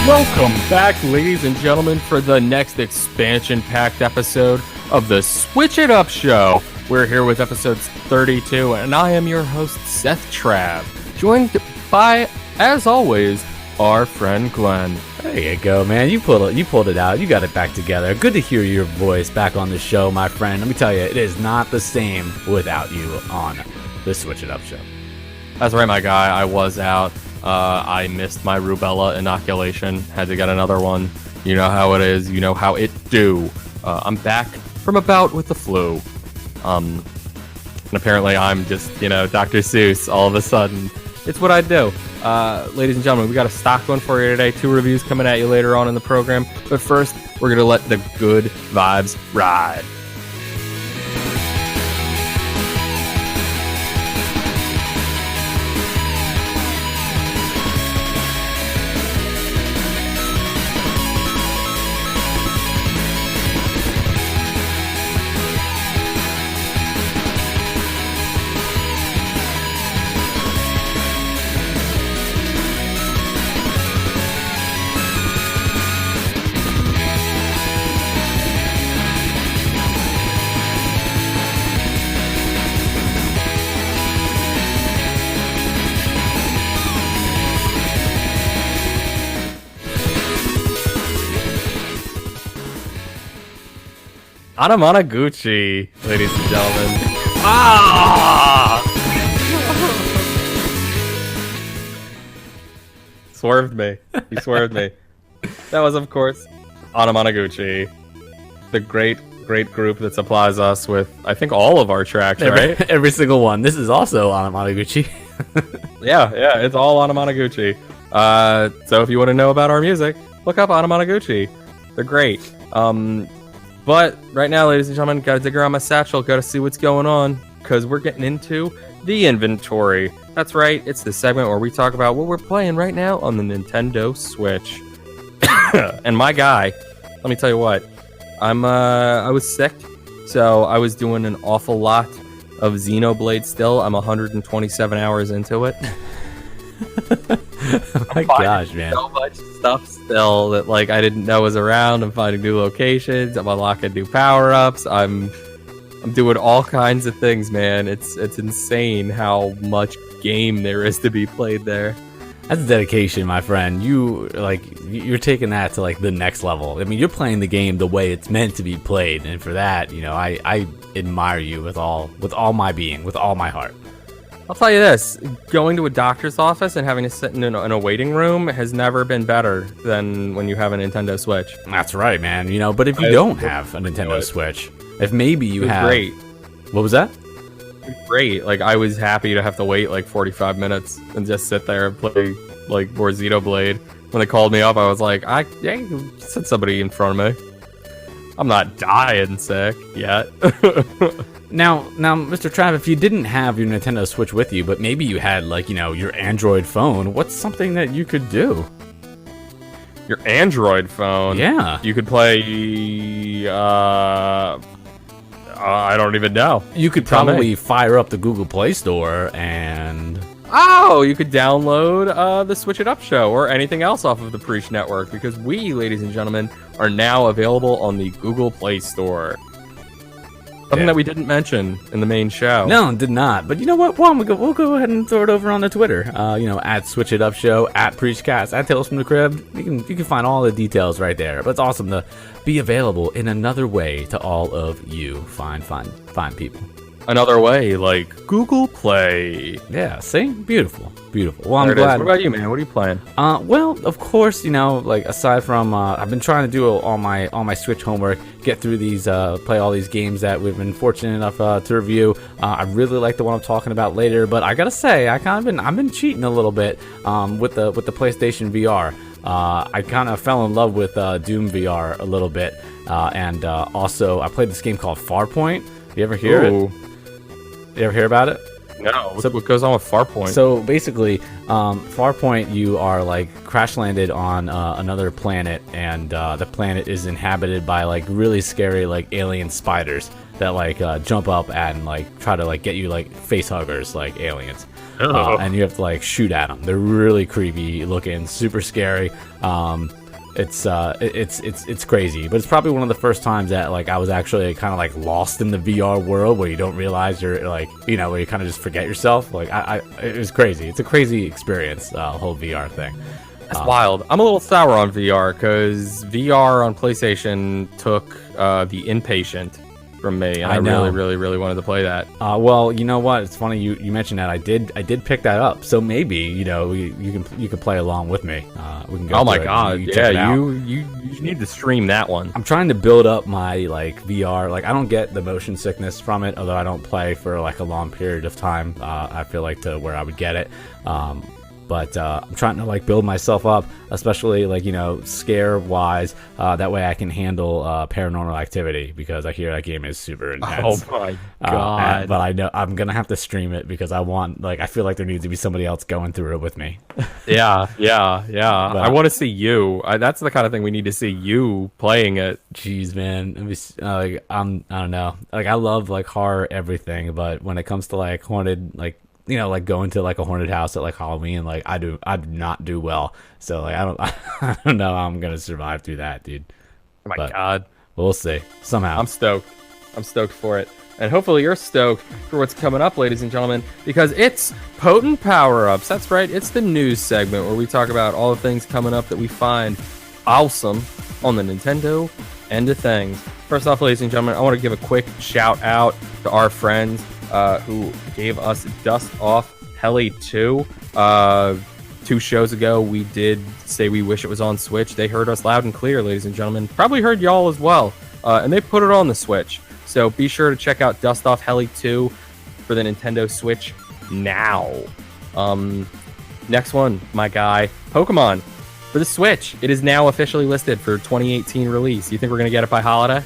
Welcome back, ladies and gentlemen, for the next expansion-packed episode of the Switch It Up Show. We're here with episodes 32, and I am your host, Seth TRAV, joined by, as always, our friend Glenn. There you go, man. You pulled it out. You got it back together. Good to hear your voice back on the show, my friend. Let me tell you, it is not the same without you on the Switch It Up Show. That's right, my guy. I was out. I missed my rubella inoculation. Had to get another one. You know how it is. You know how it do. I'm back from a bout with the flu. And apparently I'm just, Dr. Seuss all of a sudden. It's what I do. Ladies and gentlemen, we got a stock one for you today. 2 reviews coming at you later on in the program. But first, we're going to let the good vibes ride. Anamanaguchi, ladies and gentlemen. Swerved me. He swerved me. That was, of course, Anamanaguchi, the great group that supplies us with, I think, all of our tracks, right? Every single one. This is also Anamanaguchi. Yeah, it's all Anamanaguchi. So if you want to know about our music, look up Anamanaguchi. They're great. But right now, ladies and gentlemen, gotta dig around my satchel, gotta see what's going on, because we're getting into the inventory. That's right, it's the segment where we talk about what we're playing right now on the Nintendo Switch. And my guy, let me tell you what, I was sick, so I was doing an awful lot of Xenoblade still. I'm 127 hours into it. Oh my gosh, man. So much stuff still that I didn't know was around. I'm finding new locations. I'm unlocking new power-ups. I'm doing all kinds of things, man. It's insane how much game there is to be played there. That's dedication, my friend. You're taking that to the next level. I mean, you're playing the game the way it's meant to be played, and for that, I admire you with all my being, with all my heart. I'll tell you this, going to a doctor's office and having to sit in a waiting room has never been better than when you have a Nintendo Switch. That's right, man. But if you don't have a Nintendo Switch, if maybe you have... Great. What was that? Great. I was happy to have to wait 45 minutes and just sit there and play more Xenoblade. When they called me up, I was like, send somebody in front of me. I'm not dying sick yet. Now, Mr. Trav, if you didn't have your Nintendo Switch with you, but maybe you had, your Android phone, what's something that you could do? Your Android phone? Yeah. You could play, I don't even know. You could probably fire up the Google Play Store and... Oh, you could download the Switch It Up Show or anything else off of the Preach Network, because we, ladies and gentlemen, are now available on the Google Play Store. Something that we didn't mention in the main show. No, did not. But you know what? We'll go ahead and throw it over on the Twitter. At Switch It Up Show, at PreachCast, at Tales from the Crib. You can find all the details right there. But it's awesome to be available in another way to all of you fine people. Another way, like Google Play. Yeah, see? Beautiful. Well, I'm glad. What about you, man? What are you playing? Well, of course, aside from, I've been trying to do all my Switch homework, get through these, play all these games that we've been fortunate enough to review. I really like the one I'm talking about later, but I gotta say, I've been cheating a little bit, with the PlayStation VR. I kind of fell in love with Doom VR a little bit, and also I played this game called Farpoint. You ever hear it? You ever hear about it? No. What goes on with Farpoint? So basically, Farpoint, you are crash landed on another planet, and the planet is inhabited by really scary alien spiders. that like jump up and like try to like get you like face huggers like aliens. And you have to like shoot at them. They're really creepy looking, super scary. It's crazy, but it's probably one of the first times that like I was actually kind of like lost in the VR world where you don't realize you're like, you know, where you kind of just forget yourself. Like it was crazy. It's a crazy experience, the whole VR thing. That's wild. I'm a little sour on VR because VR on PlayStation took The Inpatient from me, and I really wanted to play that. Well, you know what? It's funny you mentioned that. I did pick that up, so maybe you know you can play along with me. We can go. Oh my god! You need to stream that one. I'm trying to build up my like VR. Like I don't get the motion sickness from it, although I don't play for like a long period of time. I feel like to where I would get it. But I'm trying to like build myself up, especially like, you know, scare wise. That way I can handle Paranormal Activity, because I hear that game is super intense. Oh my god! But I know I'm gonna have to stream it because I feel like there needs to be somebody else going through it with me. yeah. But I want to see you. That's the kind of thing we need to see, you playing it. Jeez, man. I don't know. Like I love like horror everything, but when it comes to like haunted, like, you know, like going to like a haunted house at like Halloween, like I do not do well. So like I don't know how I'm gonna survive through that, dude. Oh my god. We'll see. Somehow. I'm stoked for it. And hopefully you're stoked for what's coming up, ladies and gentlemen, because it's Potent Power-Ups. That's right, it's the news segment where we talk about all the things coming up that we find awesome on the Nintendo end of things. First off, ladies and gentlemen, I want to give a quick shout out to our friends who gave us Dust Off Heli 2. 2 shows ago, we did say we wish it was on Switch. They heard us loud and clear, ladies and gentlemen. Probably heard y'all as well. And they put it on the Switch. So be sure to check out Dust Off Heli 2 for the Nintendo Switch now. Next one, my guy, Pokemon. For the Switch, it is now officially listed for 2018 release. You think we're going to get it by holiday?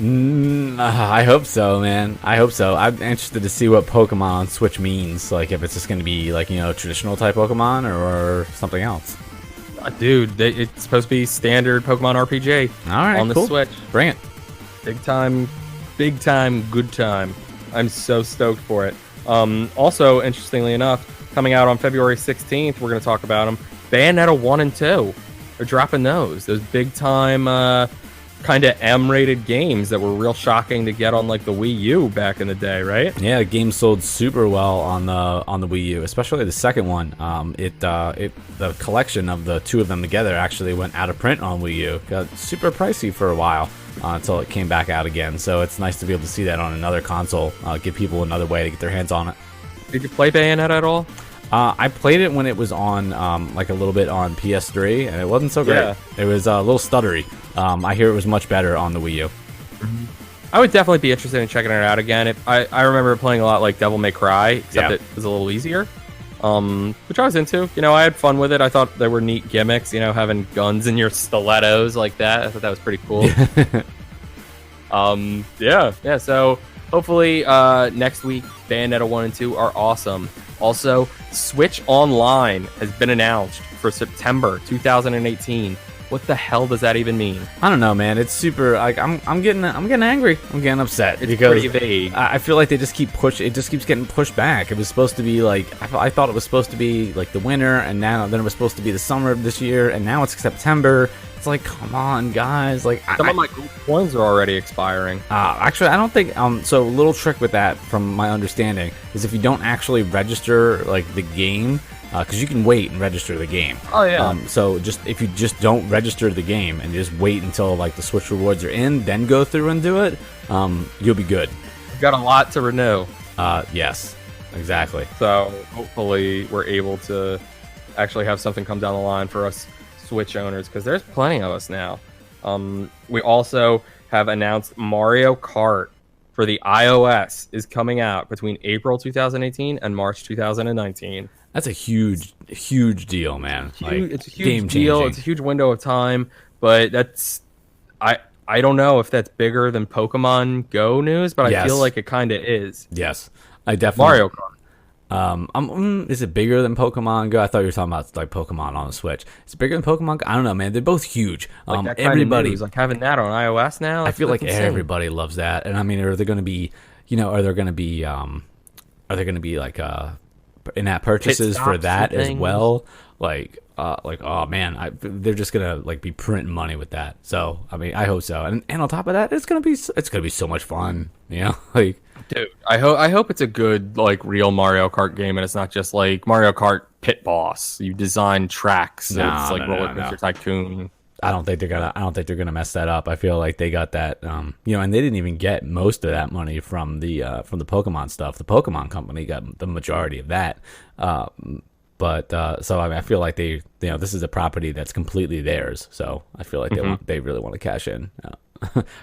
I hope so, man. I hope so. I'm interested to see what Pokemon on Switch means. Like, if it's just going to be, like, you know, traditional type Pokemon or something else. Dude, it's supposed to be standard Pokemon RPG. All right, on the cool. Switch. Bring it. Big time, good time. I'm so stoked for it. Also, interestingly enough, coming out on February 16th, we're going to talk about them. Bayonetta 1 and 2. They're dropping those big time kind of M-rated games that were real shocking to get on like the Wii U back in the day, right? Yeah, the game sold super well on the Wii U, especially the second one. The collection of the two of them together actually went out of print on Wii U. Got super pricey for a while until it came back out again. So it's nice to be able to see that on another console. Give people another way to get their hands on it. Did you play Bayonetta at all? I played it when it was on, like a little bit on PS3, and it wasn't so great. Yeah. It was a little stuttery. I hear it was much better on the Wii U. Mm-hmm. I would definitely be interested in checking it out again. I remember playing a lot like Devil May Cry, except it was a little easier, which I was into. You know, I had fun with it. I thought there were neat gimmicks, you know, having guns in your stilettos like that. I thought that was pretty cool. Yeah. So hopefully next week, Bayonetta 1 and 2 are awesome. Also, Switch Online has been announced for September 2018. What the hell does that even mean? I don't know, man. It's super. Like I'm getting angry. I'm getting upset. It's pretty vague. I feel like they just keep push. It just keeps getting pushed back. It was supposed to be like I thought it was supposed to be like the winter, and then it was supposed to be the summer of this year, and now it's September. It's like, come on, guys. Like some of my gold coins are already expiring. Actually, I don't think. So a little trick with that, from my understanding, is if you don't actually register like the game. Because you can wait and register the game. Oh yeah. So if you just don't register the game and just wait until like the Switch rewards are in, then go through and do it, you'll be good. You've got a lot to renew. Yes, exactly. So hopefully we're able to actually have something come down the line for us Switch owners, because there's plenty of us now. We also have announced Mario Kart for the iOS is coming out between April 2018 and March 2019. That's a huge deal, man. It's a huge deal. It's a huge window of time, but that's I don't know if that's bigger than Pokemon Go news, but I feel like it kind of is. Yes, I definitely. Mario Kart. Is it bigger than Pokemon Go? I thought you were talking about like Pokemon on the Switch. Is it bigger than Pokemon Go? I don't know, man. They're both huge. Like that kind of news, like having that on iOS now. I feel like insane. everybody loves that. And I mean, are there going to be, are there going to be, like in-app purchases for that as well? Like, oh man, they're just gonna like be printing money with that. So I mean, I hope so. And on top of that, it's gonna be so much fun. Like, dude, I hope it's a good like real Mario Kart game, and it's not just like Mario Kart Pit Boss. You design tracks. So it's like Roller Coaster Tycoon. I don't think they're gonna mess that up. I feel like they got that, and they didn't even get most of that money from the Pokemon stuff. The Pokemon company got the majority of that. But so I mean, I feel like they, this is a property that's completely theirs. So I feel like they really want to cash in.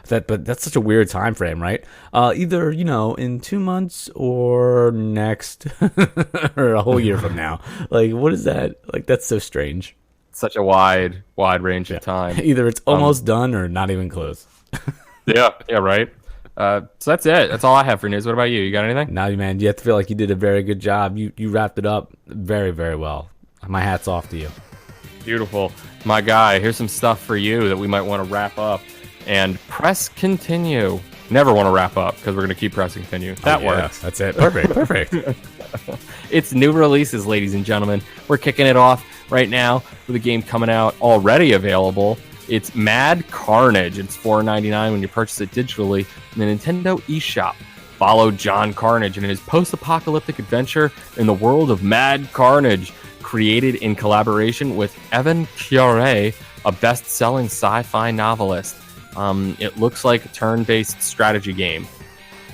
But that's such a weird time frame, right? Either in 2 months or next, or a whole year from now. Like, what is that? Like, that's so strange. Such a wide range of time. Either it's almost done or not even close. yeah, right. So that's it. That's all I have for news. What about you? You got anything? No, man. You have to feel like you did a very good job. You wrapped it up very, very well. My hat's off to you. Beautiful. My guy, here's some stuff for you that we might want to wrap up. And press continue. Never want to wrap up because we're going to keep pressing continue. That works. That's it. Perfect. It's new releases, ladies and gentlemen. We're kicking it off right now with a game coming out already available. It's Mad Carnage. It's $4.99 when you purchase it digitally in the Nintendo eShop. Follow John Carnage in his post-apocalyptic adventure in the world of Mad Carnage, created in collaboration with Evan Chiare, a best-selling sci-fi novelist. It looks like a turn-based strategy game, a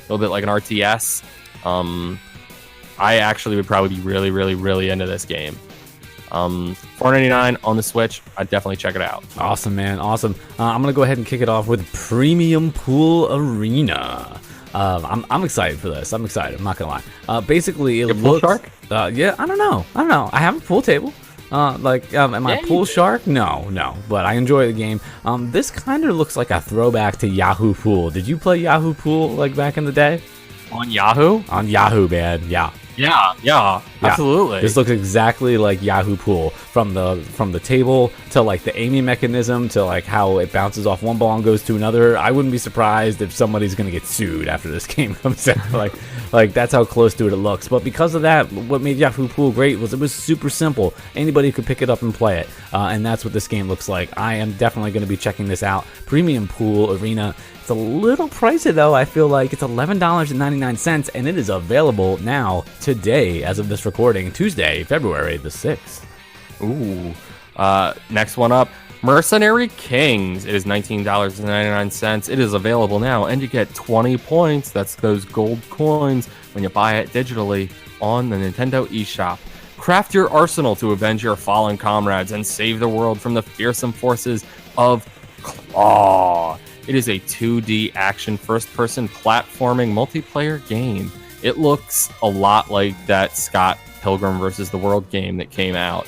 little bit like an RTS. I actually would probably be really, really, really into this game. $4.99 on the Switch. I'd definitely check it out. Awesome, man. Awesome. I'm gonna go ahead and kick it off with Premium Pool Arena. I'm excited for this. I'm excited. I'm not gonna lie. Basically, it looks. Pool shark? Yeah. I don't know. I have a pool table. Am I a pool shark? No. But I enjoy the game. This kind of looks like a throwback to Yahoo Pool. Did you play Yahoo Pool like back in the day? On Yahoo? On Yahoo, man. Yeah, absolutely. This looks exactly like Yahoo Pool, from the table to like the aiming mechanism to like how it bounces off one ball and goes to another. I wouldn't be surprised if somebody's gonna get sued after this game comes out. like that's how close to it looks. But because of that, what made Yahoo Pool great was it was super simple. Anybody could pick it up and play it, and that's what this game looks like. I am definitely going to be checking this out. Premium Pool Arena. It's a little pricey though. I feel like it's $11.99, and it is available now today, as of this recording, Tuesday, February the 6th. Ooh. Next one up, Mercenary Kings. It is $19.99. It is available now, and you get 20 points. That's those gold coins when you buy it digitally on the Nintendo eShop. Craft your arsenal to avenge your fallen comrades and save the world from the fearsome forces of Claw. It is a 2D action first-person platforming multiplayer game. It looks a lot like that Scott Pilgrim vs. the World game that came out.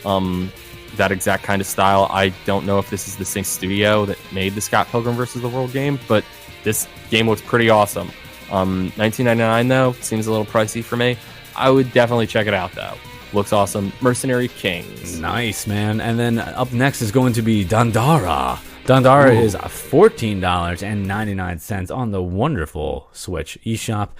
That exact kind of style. I don't know if this is the same studio that made the Scott Pilgrim vs. the World game, but this game looks pretty awesome. $19.99 though, seems a little pricey for me. I would definitely check it out though. Looks awesome. Mercenary Kings. Nice, man. And then up next is going to be Dandara. Dandara is $14.99 on the wonderful Switch eShop.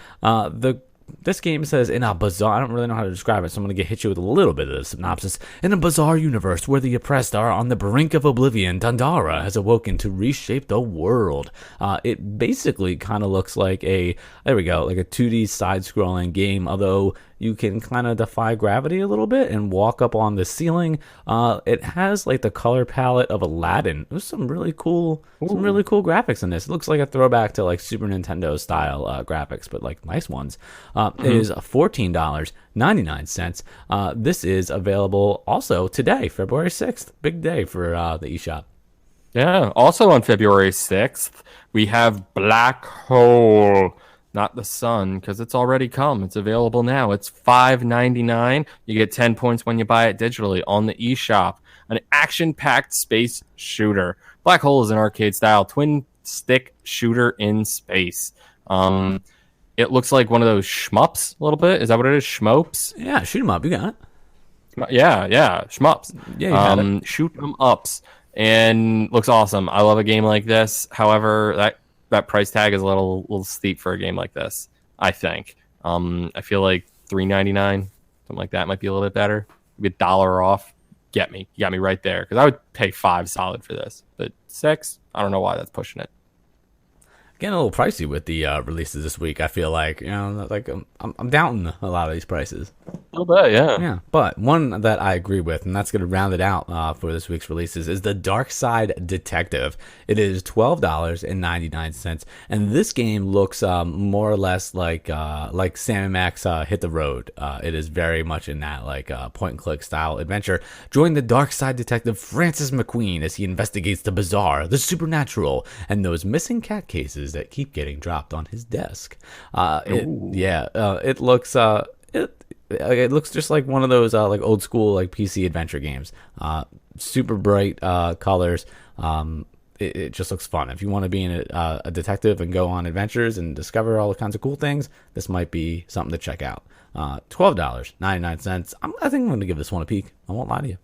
This game says, in a bizarre, I don't really know how to describe it, so I'm going to hit you with a little bit of the synopsis. In a bizarre universe where the oppressed are on the brink of oblivion, Dandara has awoken to reshape the world. It basically kind of looks like like a 2D side-scrolling game, although you can kind of defy gravity a little bit and walk up on the ceiling. It has like the color palette of Aladdin. There's some really cool graphics in this. It looks like a throwback to like Super Nintendo style graphics, but like nice ones. It is $14.99. This is available also today, February 6th. Big day for the eShop. Yeah. Also on February 6th, we have Black Hole. Not the sun, because it's already come. It's available now. It's $5.99. You get 10 points when you buy it digitally on the eShop. An action-packed space shooter. Black Hole is an arcade-style twin-stick shooter in space. It looks like one of those shmups a little bit. Is that what it is? Shmopes? Yeah, shoot 'em up. You got it. Yeah, shmups. Yeah, you had it. Shoot 'em ups, and looks awesome. I love a game like this. However, that price tag is a little steep for a game like this, I think. I feel like $3.99, something like that, might be a little bit better. Maybe $1 off. You got me right there, because I would pay $5 solid for this, but $6, I don't know why that's pushing it. Getting a little pricey with the releases this week. I feel like I'm doubting a lot of these prices. A little bit, yeah. Yeah, but one that I agree with, and that's going to round it out for this week's releases, is the Dark Side Detective. It is $12.99, and this game looks more or less like Sam & Max Hit the Road. It is very much in that point-and-click style adventure. Join the Dark Side Detective Francis McQueen as he investigates the bizarre, the supernatural, and those missing cat cases that keep getting dropped on his desk. It looks it looks just like one of those old school PC adventure games. Super bright colors. It just looks fun. If you want to be a detective and go on adventures and discover all kinds of cool things, this might be something to check out. $12.99. I think I'm going to give this one a peek. I won't lie to you.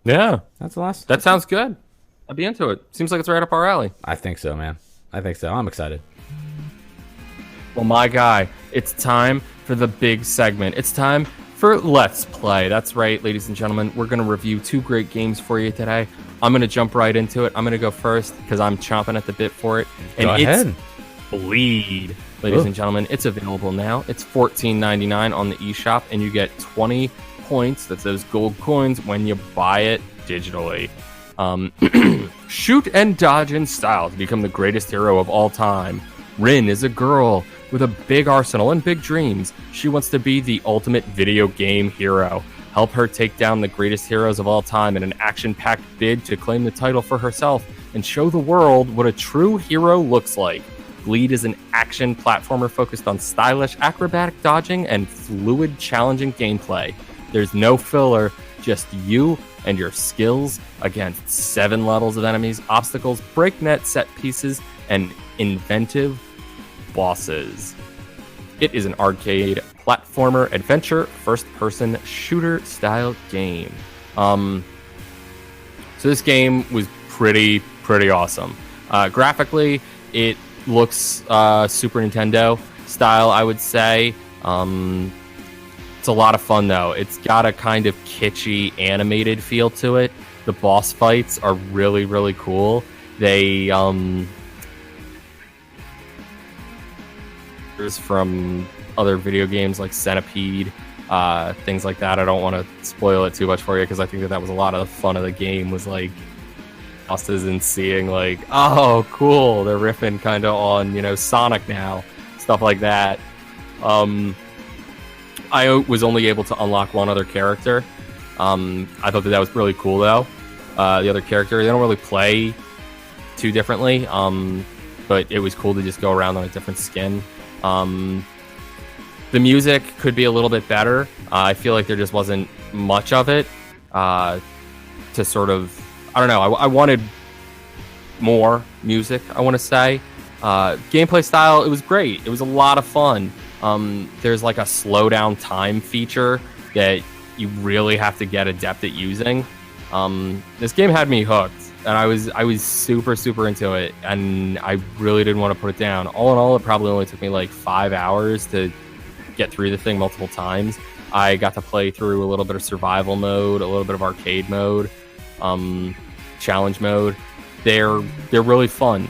Yeah, That's the last. that sounds good. I'd be into it. Seems like it's right up our alley. I think so, man. I think so. I'm excited. Well, my guy, it's time for the big segment. It's time for Let's Play. That's right, ladies and gentlemen. We're going to review 2 great games for you today. I'm going to jump right into it. I'm going to go first because I'm chomping at the bit for it. And Go ahead. It's Bleed, ladies and gentlemen. It's available now. It's $14.99 on the eShop, and you get 20 points. That's those gold coins when you buy it digitally. Shoot and dodge in style to become the greatest hero of all time. Rin is a girl with a big arsenal and big dreams. She wants to be the ultimate video game hero. Help her take down the greatest heroes of all time in an action-packed bid to claim the title for herself and show the world what a true hero looks like. Bleed is an action platformer focused on stylish acrobatic dodging and fluid challenging gameplay. There's no filler, just you and your skills against 7 levels of enemies, obstacles, breakneck set pieces, and inventive bosses. It is an arcade platformer adventure first-person shooter style game. So this game was pretty awesome. Graphically, it looks Super Nintendo style, I would say. It's a lot of fun, though. It's got a kind of kitschy animated feel to it. The boss fights are really cool. They from other video games like Centipede, things like that. I don't want to spoil it too much for you because I think that was a lot of the fun of the game, was like bosses and seeing like, oh cool, they're riffing kind of on Sonic now, stuff like that. I was only able to unlock one other character. I thought that was really cool though. The other character, they don't really play too differently, but it was cool to just go around on a different skin. The music could be a little bit better. I feel like there just wasn't much of it to sort of, I don't know, I wanted more music, I want to say. Gameplay style, it was great. It was a lot of fun. There's like a slow down time feature that you really have to get adept at using. This game had me hooked, and I was super into it, and I really didn't want to put it down. All in all, it probably only took me like 5 hours to get through the thing multiple times. I got to play through a little bit of survival mode, a little bit of arcade mode, challenge mode. They're really fun.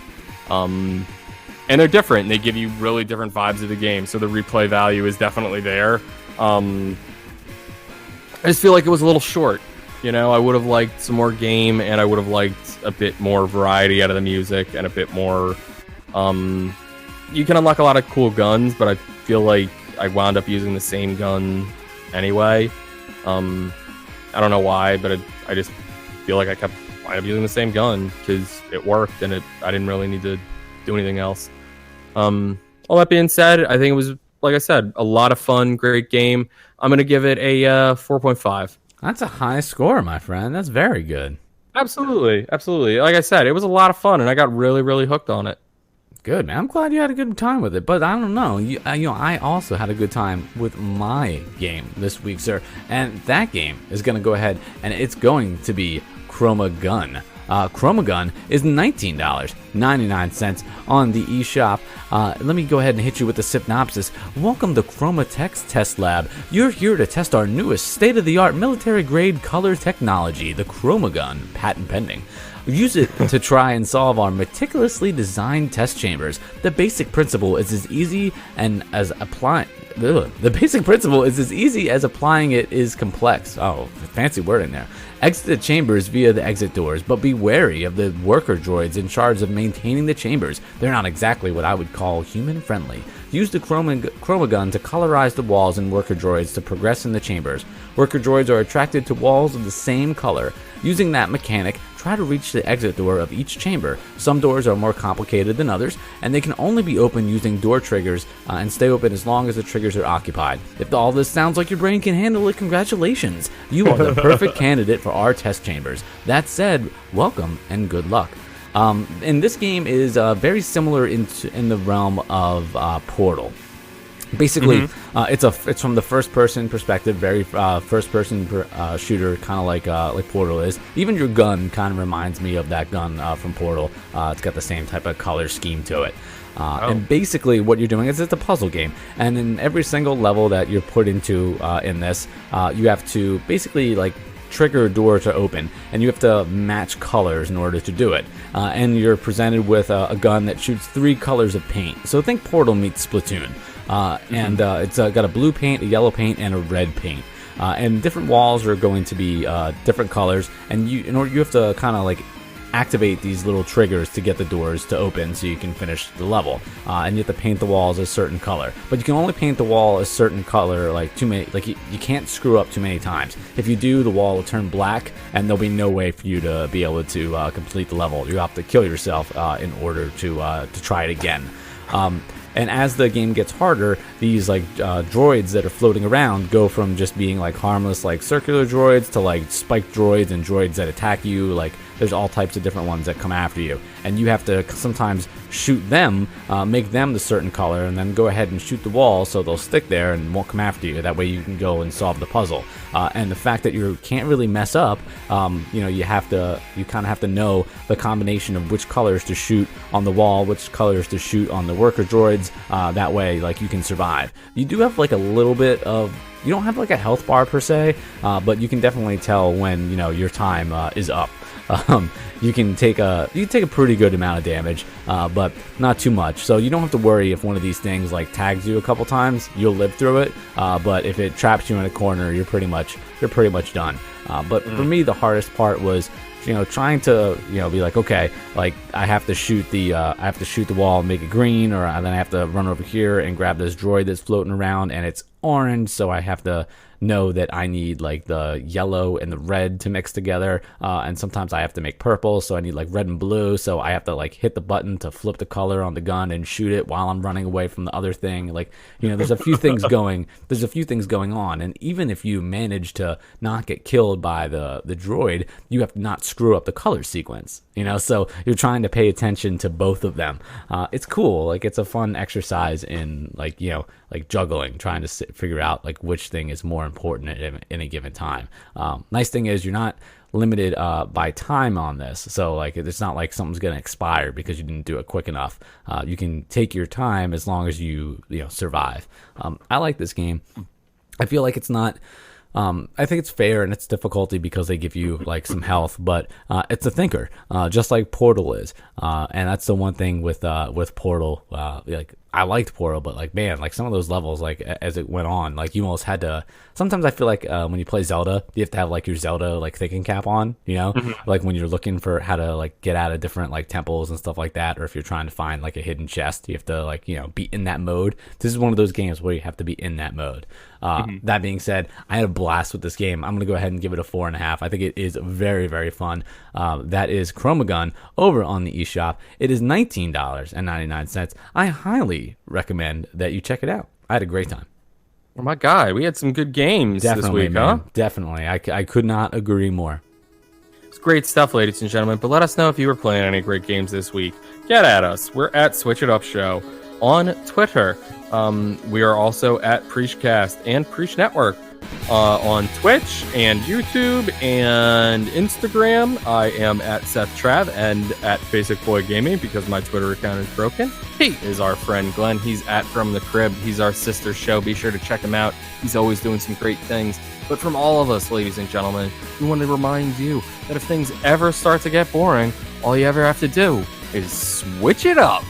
And they're different. They give you really different vibes of the game, so the replay value is definitely there. I just feel like it was a little short. I would have liked some more game, and I would have liked a bit more variety out of the music and a bit more... you can unlock a lot of cool guns, but I feel like I wound up using the same gun anyway. I don't know why, but I just feel like I kept wind up using the same gun because it worked, and I didn't really need to do anything else. All that being said, I think it was, like I said, a lot of fun, great game. I'm going to give it a 4.5. That's a high score, my friend. That's very good. Absolutely. Like I said, it was a lot of fun, and I got really hooked on it. Good, man. I'm glad you had a good time with it, but I don't know. I also had a good time with my game this week, sir. And that game is going to go ahead and it's going to be ChromaGun. ChromaGun is $19.99 on the eShop. Let me go ahead and hit you with the synopsis. Welcome to Chromatek's Test Lab. You're here to test our newest state-of-the-art military-grade color technology, the ChromaGun, patent pending. Use it to try and solve our meticulously designed test chambers. The basic principle is as easy as applying it is complex. Oh, fancy wording there. Exit the chambers via the exit doors, but be wary of the worker droids in charge of maintaining the chambers. They're not exactly what I would call human-friendly. Use the ChromaGun to colorize the walls and worker droids to progress in the chambers. Worker droids are attracted to walls of the same color. Using that mechanic, try to reach the exit door of each chamber. Some doors are more complicated than others, and they can only be opened using door triggers and stay open as long as the triggers are occupied. If all this sounds like your brain can handle it, congratulations! You are the perfect candidate for our test chambers. That said, welcome and good luck. And this game is very similar in the realm of Portal. Basically, it's from the first-person perspective, very first-person shooter, kind of like Portal is. Even your gun kind of reminds me of that gun from Portal. It's got the same type of color scheme to it. And basically, what you're doing is it's a puzzle game, and in every single level that you're put into in this, you have to basically trigger a door to open, and you have to match colors in order to do it. And you're presented with a gun that shoots 3 colors of paint. So think Portal meets Splatoon. And it's got a blue paint, a yellow paint, and a red paint. And different walls are going to be different colors, and you have to kind of activate these little triggers to get the doors to open so you can finish the level. And you have to paint the walls a certain color, but you can only paint the wall a certain color you can't screw up too many times. If you do, the wall will turn black, and there'll be no way for you to be able to complete the level. You have to kill yourself in order to try it again. And as the game gets harder, these droids that are floating around go from just being harmless circular droids to spiked droids and droids that attack you. There's all types of different ones that come after you, and you have to sometimes shoot them, make them the certain color, and then go ahead and shoot the wall so they'll stick there and won't come after you. That way you can go and solve the puzzle. And the fact that you can't really mess up, you kind of have to know the combination of which colors to shoot on the wall, which colors to shoot on the worker droids. That way, you can survive. You do have a little bit of. You don't have a health bar per se, but you can definitely tell when your time is up. You can take a pretty good amount of damage, but not too much. So you don't have to worry if one of these things tags you a couple times. You'll live through it. But if it traps you in a corner, you're pretty much done. But for me, the hardest part was trying to be okay, I have to shoot the wall and make it green, or then I have to run over here and grab this droid that's floating around and it's orange, so I have to know that I need the yellow and the red to mix together, and sometimes I have to make purple, so I need red and blue, so I have to hit the button to flip the color on the gun and shoot it while I'm running away from the other thing. There's a few things going on, and even if you manage to not get killed by the droid, you have to not screw up the color sequence, so you're trying to pay attention to both of them. It's cool. It's a fun exercise in juggling, trying to figure out which thing is more important at any given time. Nice thing is you're not limited by time on this, so it's not something's gonna expire because you didn't do it quick enough. You can take your time as long as you survive. I like this game. I feel it's not. I think it's fair in its difficulty because they give you some health, but it's a thinker, just like Portal is. And that's the one thing with Portal. I liked Portal, but man, some of those levels, as it went on, you almost had to. Sometimes I feel when you play Zelda, you have to have your Zelda thinking cap on, when you're looking for how to get out of different temples and stuff like that, or if you're trying to find a hidden chest, you have to be in that mode. This is one of those games where you have to be in that mode. That being said, I had a blast with this game. I'm gonna go ahead and give it a 4.5. I think it is very, very fun. That is ChromaGun over on the eShop. It is $19.99. I highly recommend that you check it out. I had a great time. Oh my god, we had some good games this week, man. huh? Definitely. I could not agree more. It's great stuff, ladies and gentlemen. But let us know if you were playing any great games this week. Get at us. We're at Switch It Up Show on Twitter. We are also at Preachcast and Preach Network on Twitch and YouTube and Instagram. I am at Seth Trav and at Basic Boy Gaming because my Twitter account is broken. He is our friend Glenn. He's at From the Crib. He's our sister show. Be sure to check him out. He's always doing some great things. But from all of us, ladies and gentlemen, we want to remind you that if things ever start to get boring, all you ever have to do is switch it up.